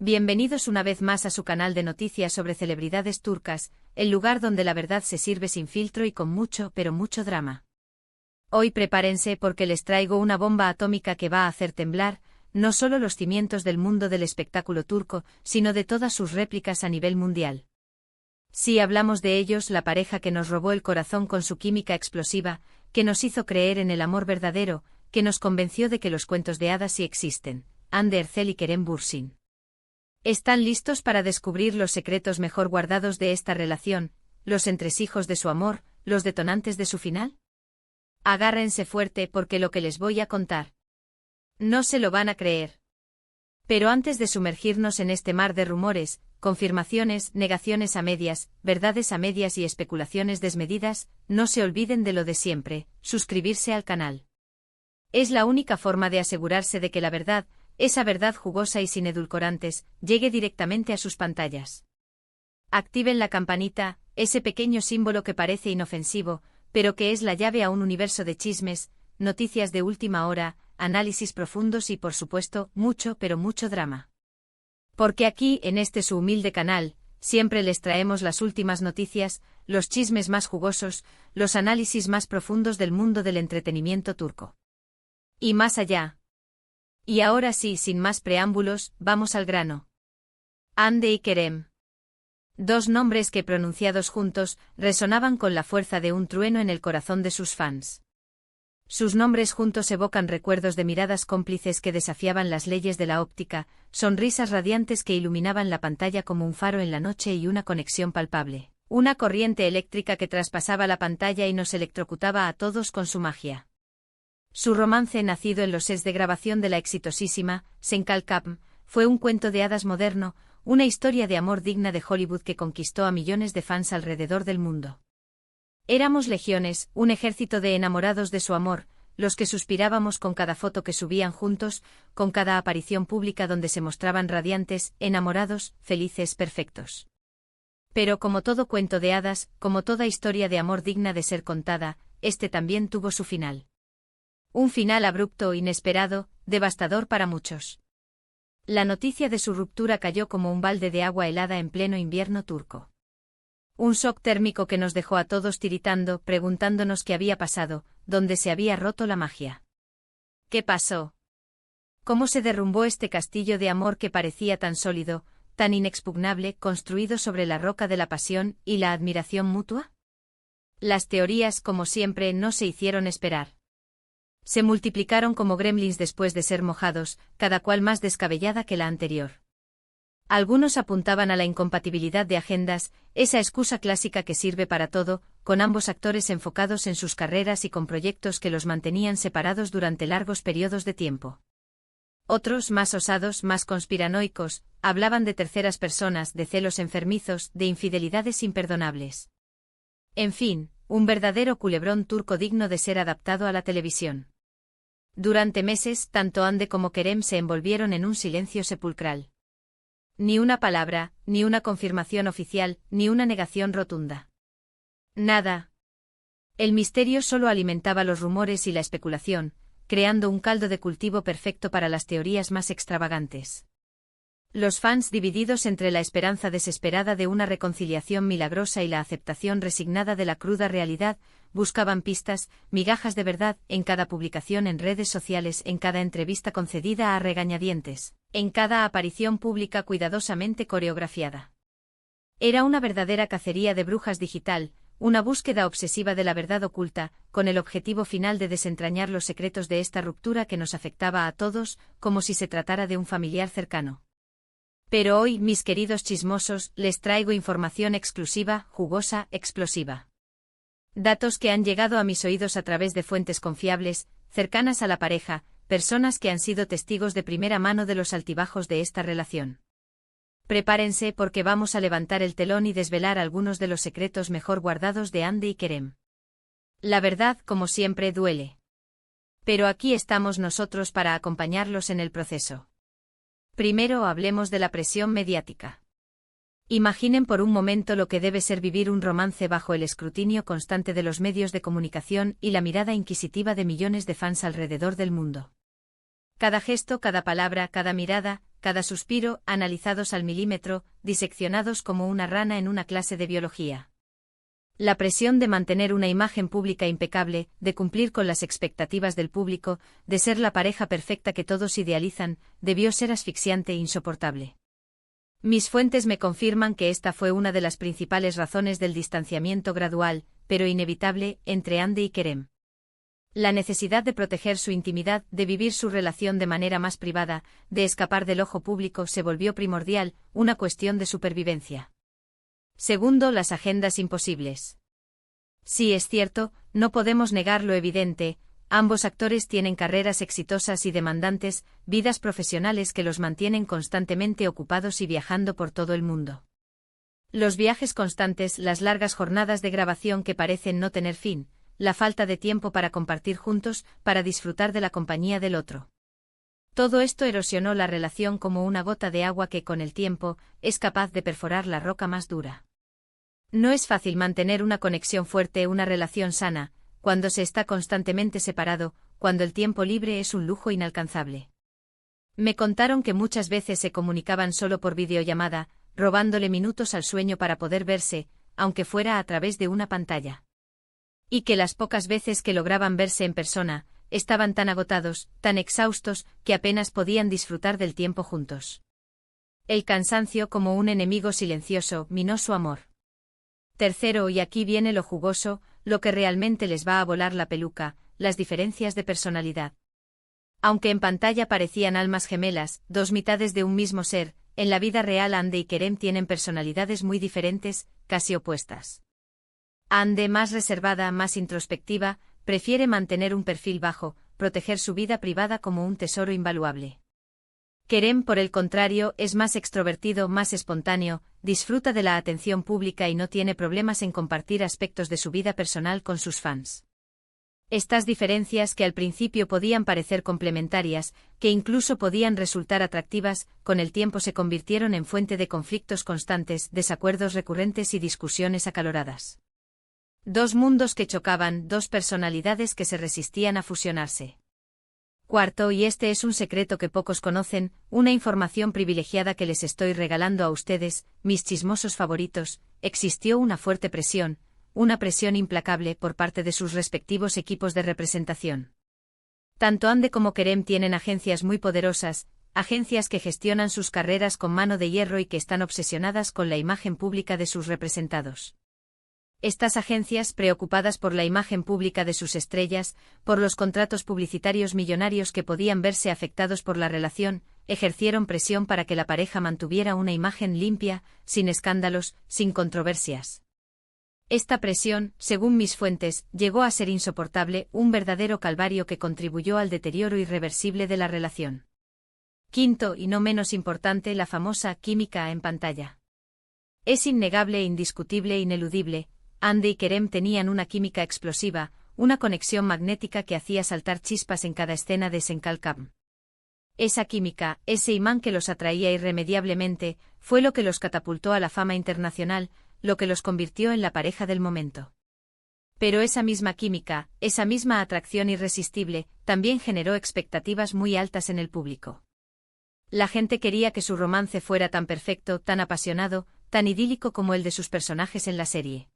Bienvenidos una vez más a su canal de noticias sobre celebridades turcas, el lugar donde la verdad se sirve sin filtro y con mucho, pero mucho drama. Hoy prepárense porque les traigo una bomba atómica que va a hacer temblar, no solo los cimientos del mundo del espectáculo turco, sino de todas sus réplicas a nivel mundial. Sí, hablamos de ellos, la pareja que nos robó el corazón con su química explosiva, que nos hizo creer en el amor verdadero, que nos convenció de que los cuentos de hadas sí existen, Hande Erçel y Kerem Bürsin. ¿Están listos para descubrir los secretos mejor guardados de esta relación, los entresijos de su amor, los detonantes de su final? Agárrense fuerte porque lo que les voy a contar no se lo van a creer. Pero antes de sumergirnos en este mar de rumores, confirmaciones, negaciones a medias, verdades a medias y especulaciones desmedidas, no se olviden de lo de siempre, suscribirse al canal. Es la única forma de asegurarse de que la verdad, esa verdad jugosa y sin edulcorantes, llegue directamente a sus pantallas. Activen la campanita, ese pequeño símbolo que parece inofensivo, pero que es la llave a un universo de chismes, noticias de última hora, análisis profundos y por supuesto, mucho pero mucho drama. Porque aquí, en este su humilde canal, siempre les traemos las últimas noticias, los chismes más jugosos, los análisis más profundos del mundo del entretenimiento turco. Y más allá. Y ahora sí, sin más preámbulos, vamos al grano. Hande y Kerem. Dos nombres que pronunciados juntos, resonaban con la fuerza de un trueno en el corazón de sus fans. Sus nombres juntos evocan recuerdos de miradas cómplices que desafiaban las leyes de la óptica, sonrisas radiantes que iluminaban la pantalla como un faro en la noche y una conexión palpable, una corriente eléctrica que traspasaba la pantalla y nos electrocutaba a todos con su magia. Su romance, nacido en los sets de grabación de la exitosísima Sen.Kalkapm, fue un cuento de hadas moderno, una historia de amor digna de Hollywood que conquistó a millones de fans alrededor del mundo. Éramos legiones, un ejército de enamorados de su amor, los que suspirábamos con cada foto que subían juntos, con cada aparición pública donde se mostraban radiantes, enamorados, felices, perfectos. Pero como todo cuento de hadas, como toda historia de amor digna de ser contada, este también tuvo su final. Un final abrupto, inesperado, devastador para muchos. La noticia de su ruptura cayó como un balde de agua helada en pleno invierno turco. Un shock térmico que nos dejó a todos tiritando, preguntándonos qué había pasado, dónde se había roto la magia. ¿Qué pasó? ¿Cómo se derrumbó este castillo de amor que parecía tan sólido, tan inexpugnable, construido sobre la roca de la pasión y la admiración mutua? Las teorías, como siempre, no se hicieron esperar. Se multiplicaron como gremlins después de ser mojados, cada cual más descabellada que la anterior. Algunos apuntaban a la incompatibilidad de agendas, esa excusa clásica que sirve para todo, con ambos actores enfocados en sus carreras y con proyectos que los mantenían separados durante largos periodos de tiempo. Otros, más osados, más conspiranoicos, hablaban de terceras personas, de celos enfermizos, de infidelidades imperdonables. En fin, un verdadero culebrón turco digno de ser adaptado a la televisión. Durante meses, tanto Hande como Kerem se envolvieron en un silencio sepulcral. Ni una palabra, ni una confirmación oficial, ni una negación rotunda. Nada. El misterio solo alimentaba los rumores y la especulación, creando un caldo de cultivo perfecto para las teorías más extravagantes. Los fans divididos entre la esperanza desesperada de una reconciliación milagrosa y la aceptación resignada de la cruda realidad, buscaban pistas, migajas de verdad, en cada publicación en redes sociales, en cada entrevista concedida a regañadientes, en cada aparición pública cuidadosamente coreografiada. Era una verdadera cacería de brujas digital, una búsqueda obsesiva de la verdad oculta, con el objetivo final de desentrañar los secretos de esta ruptura que nos afectaba a todos, como si se tratara de un familiar cercano. Pero hoy, mis queridos chismosos, les traigo información exclusiva, jugosa, explosiva. Datos que han llegado a mis oídos a través de fuentes confiables, cercanas a la pareja, personas que han sido testigos de primera mano de los altibajos de esta relación. Prepárense porque vamos a levantar el telón y desvelar algunos de los secretos mejor guardados de Hande y Kerem. La verdad, como siempre, duele. Pero aquí estamos nosotros para acompañarlos en el proceso. Primero hablemos de la presión mediática. Imaginen por un momento lo que debe ser vivir un romance bajo el escrutinio constante de los medios de comunicación y la mirada inquisitiva de millones de fans alrededor del mundo. Cada gesto, cada palabra, cada mirada, cada suspiro, analizados al milímetro, diseccionados como una rana en una clase de biología. La presión de mantener una imagen pública impecable, de cumplir con las expectativas del público, de ser la pareja perfecta que todos idealizan, debió ser asfixiante e insoportable. Mis fuentes me confirman que esta fue una de las principales razones del distanciamiento gradual, pero inevitable, entre Andy y Kerem. La necesidad de proteger su intimidad, de vivir su relación de manera más privada, de escapar del ojo público se volvió primordial, una cuestión de supervivencia. Segundo, las agendas imposibles. Sí, es cierto, no podemos negar lo evidente, ambos actores tienen carreras exitosas y demandantes, vidas profesionales que los mantienen constantemente ocupados y viajando por todo el mundo. Los viajes constantes, las largas jornadas de grabación que parecen no tener fin, la falta de tiempo para compartir juntos, para disfrutar de la compañía del otro. Todo esto erosionó la relación como una gota de agua que con el tiempo es capaz de perforar la roca más dura. No es fácil mantener una conexión fuerte, una relación sana, cuando se está constantemente separado, cuando el tiempo libre es un lujo inalcanzable. Me contaron que muchas veces se comunicaban solo por videollamada, robándole minutos al sueño para poder verse, aunque fuera a través de una pantalla. Y que las pocas veces que lograban verse en persona, estaban tan agotados, tan exhaustos, que apenas podían disfrutar del tiempo juntos. El cansancio, como un enemigo silencioso, minó su amor. Tercero, y aquí viene lo jugoso, lo que realmente les va a volar la peluca, las diferencias de personalidad. Aunque en pantalla parecían almas gemelas, dos mitades de un mismo ser, en la vida real Andy y Kerem tienen personalidades muy diferentes, casi opuestas. Andy, más reservada, más introspectiva, prefiere mantener un perfil bajo, proteger su vida privada como un tesoro invaluable. Kerem, por el contrario, es más extrovertido, más espontáneo, disfruta de la atención pública y no tiene problemas en compartir aspectos de su vida personal con sus fans. Estas diferencias, que al principio podían parecer complementarias, que incluso podían resultar atractivas, con el tiempo se convirtieron en fuente de conflictos constantes, desacuerdos recurrentes y discusiones acaloradas. Dos mundos que chocaban, dos personalidades que se resistían a fusionarse. Cuarto, y este es un secreto que pocos conocen, una información privilegiada que les estoy regalando a ustedes, mis chismosos favoritos, existió una fuerte presión, una presión implacable por parte de sus respectivos equipos de representación. Tanto Andy como Kerem tienen agencias muy poderosas, agencias que gestionan sus carreras con mano de hierro y que están obsesionadas con la imagen pública de sus representados. Estas agencias, preocupadas por la imagen pública de sus estrellas, por los contratos publicitarios millonarios que podían verse afectados por la relación, ejercieron presión para que la pareja mantuviera una imagen limpia, sin escándalos, sin controversias. Esta presión, según mis fuentes, llegó a ser insoportable, un verdadero calvario que contribuyó al deterioro irreversible de la relación. Quinto, y no menos importante, la famosa química en pantalla. Es innegable, indiscutible, ineludible. Andy y Kerem tenían una química explosiva, una conexión magnética que hacía saltar chispas en cada escena de Senkalkam. Esa química, ese imán que los atraía irremediablemente, fue lo que los catapultó a la fama internacional, lo que los convirtió en la pareja del momento. Pero esa misma química, esa misma atracción irresistible, también generó expectativas muy altas en el público. La gente quería que su romance fuera tan perfecto, tan apasionado, tan idílico como el de sus personajes en la serie.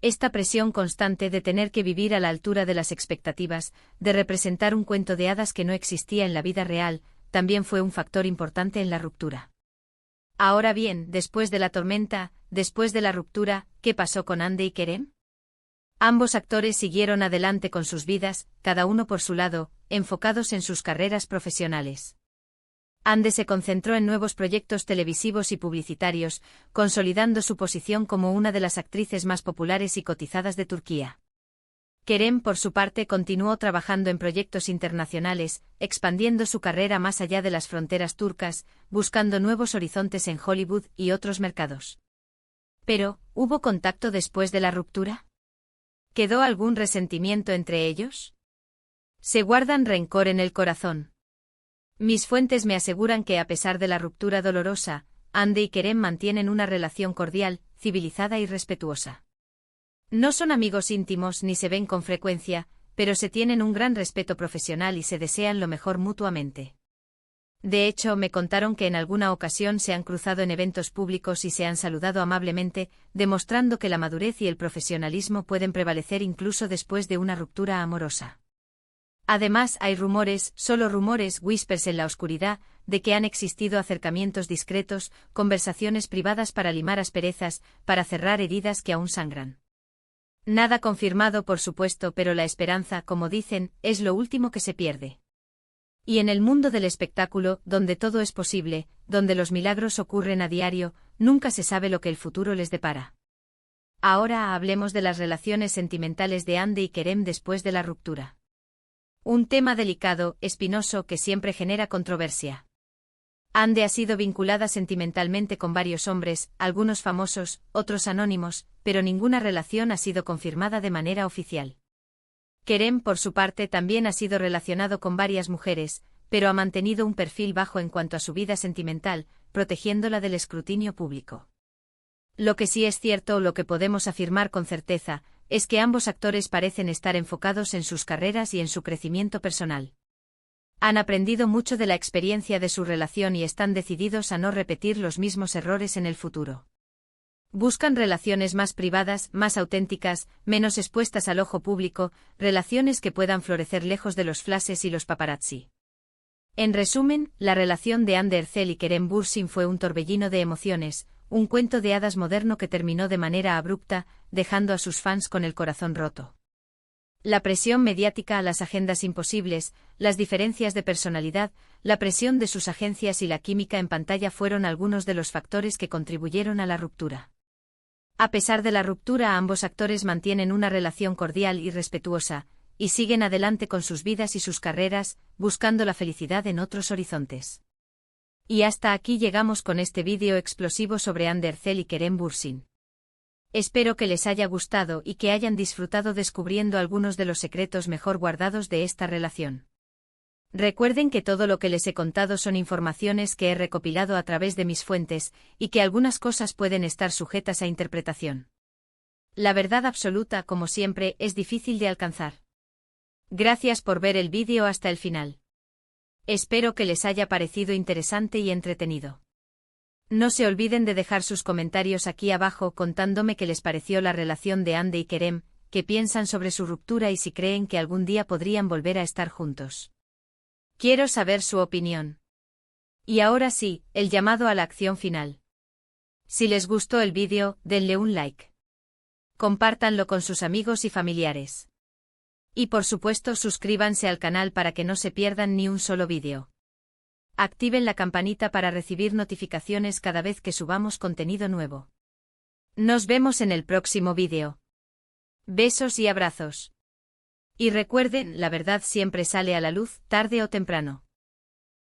Esta presión constante de tener que vivir a la altura de las expectativas, de representar un cuento de hadas que no existía en la vida real, también fue un factor importante en la ruptura. Ahora bien, después de la tormenta, después de la ruptura, ¿qué pasó con Andy y Kerem? Ambos actores siguieron adelante con sus vidas, cada uno por su lado, enfocados en sus carreras profesionales. Andy se concentró en nuevos proyectos televisivos y publicitarios, consolidando su posición como una de las actrices más populares y cotizadas de Turquía. Kerem, por su parte, continuó trabajando en proyectos internacionales, expandiendo su carrera más allá de las fronteras turcas, buscando nuevos horizontes en Hollywood y otros mercados. Pero, ¿hubo contacto después de la ruptura? ¿Quedó algún resentimiento entre ellos? ¿Se guardan rencor en el corazón? Mis fuentes me aseguran que a pesar de la ruptura dolorosa, Andy y Kerem mantienen una relación cordial, civilizada y respetuosa. No son amigos íntimos ni se ven con frecuencia, pero se tienen un gran respeto profesional y se desean lo mejor mutuamente. De hecho, me contaron que en alguna ocasión se han cruzado en eventos públicos y se han saludado amablemente, demostrando que la madurez y el profesionalismo pueden prevalecer incluso después de una ruptura amorosa. Además, hay rumores, solo rumores, whispers en la oscuridad, de que han existido acercamientos discretos, conversaciones privadas para limar asperezas, para cerrar heridas que aún sangran. Nada confirmado, por supuesto, pero la esperanza, como dicen, es lo último que se pierde. Y en el mundo del espectáculo, donde todo es posible, donde los milagros ocurren a diario, nunca se sabe lo que el futuro les depara. Ahora hablemos de las relaciones sentimentales de Hande y Kerem después de la ruptura. Un tema delicado, espinoso, que siempre genera controversia. Hande ha sido vinculada sentimentalmente con varios hombres, algunos famosos, otros anónimos, pero ninguna relación ha sido confirmada de manera oficial. Kerem, por su parte, también ha sido relacionado con varias mujeres, pero ha mantenido un perfil bajo en cuanto a su vida sentimental, protegiéndola del escrutinio público. Lo que sí es cierto, lo que podemos afirmar con certeza, es que ambos actores parecen estar enfocados en sus carreras y en su crecimiento personal. Han aprendido mucho de la experiencia de su relación y están decididos a no repetir los mismos errores en el futuro. Buscan relaciones más privadas, más auténticas, menos expuestas al ojo público, relaciones que puedan florecer lejos de los flashes y los paparazzi. En resumen, la relación de Hande Erçel y Kerem Bürsin fue un torbellino de emociones, un cuento de hadas moderno que terminó de manera abrupta, dejando a sus fans con el corazón roto. La presión mediática a las agendas imposibles, las diferencias de personalidad, la presión de sus agencias y la química en pantalla fueron algunos de los factores que contribuyeron a la ruptura. A pesar de la ruptura, ambos actores mantienen una relación cordial y respetuosa, y siguen adelante con sus vidas y sus carreras, buscando la felicidad en otros horizontes. Y hasta aquí llegamos con este vídeo explosivo sobre Hande Erçel y Kerem Bürsin. Espero que les haya gustado y que hayan disfrutado descubriendo algunos de los secretos mejor guardados de esta relación. Recuerden que todo lo que les he contado son informaciones que he recopilado a través de mis fuentes, y que algunas cosas pueden estar sujetas a interpretación. La verdad absoluta, como siempre, es difícil de alcanzar. Gracias por ver el vídeo hasta el final. Espero que les haya parecido interesante y entretenido. No se olviden de dejar sus comentarios aquí abajo contándome qué les pareció la relación de Hande y Kerem, qué piensan sobre su ruptura y si creen que algún día podrían volver a estar juntos. Quiero saber su opinión. Y ahora sí, el llamado a la acción final. Si les gustó el vídeo, denle un like. Compártanlo con sus amigos y familiares. Y por supuesto suscríbanse al canal para que no se pierdan ni un solo vídeo. Activen la campanita para recibir notificaciones cada vez que subamos contenido nuevo. Nos vemos en el próximo vídeo. Besos y abrazos. Y recuerden, la verdad siempre sale a la luz, tarde o temprano.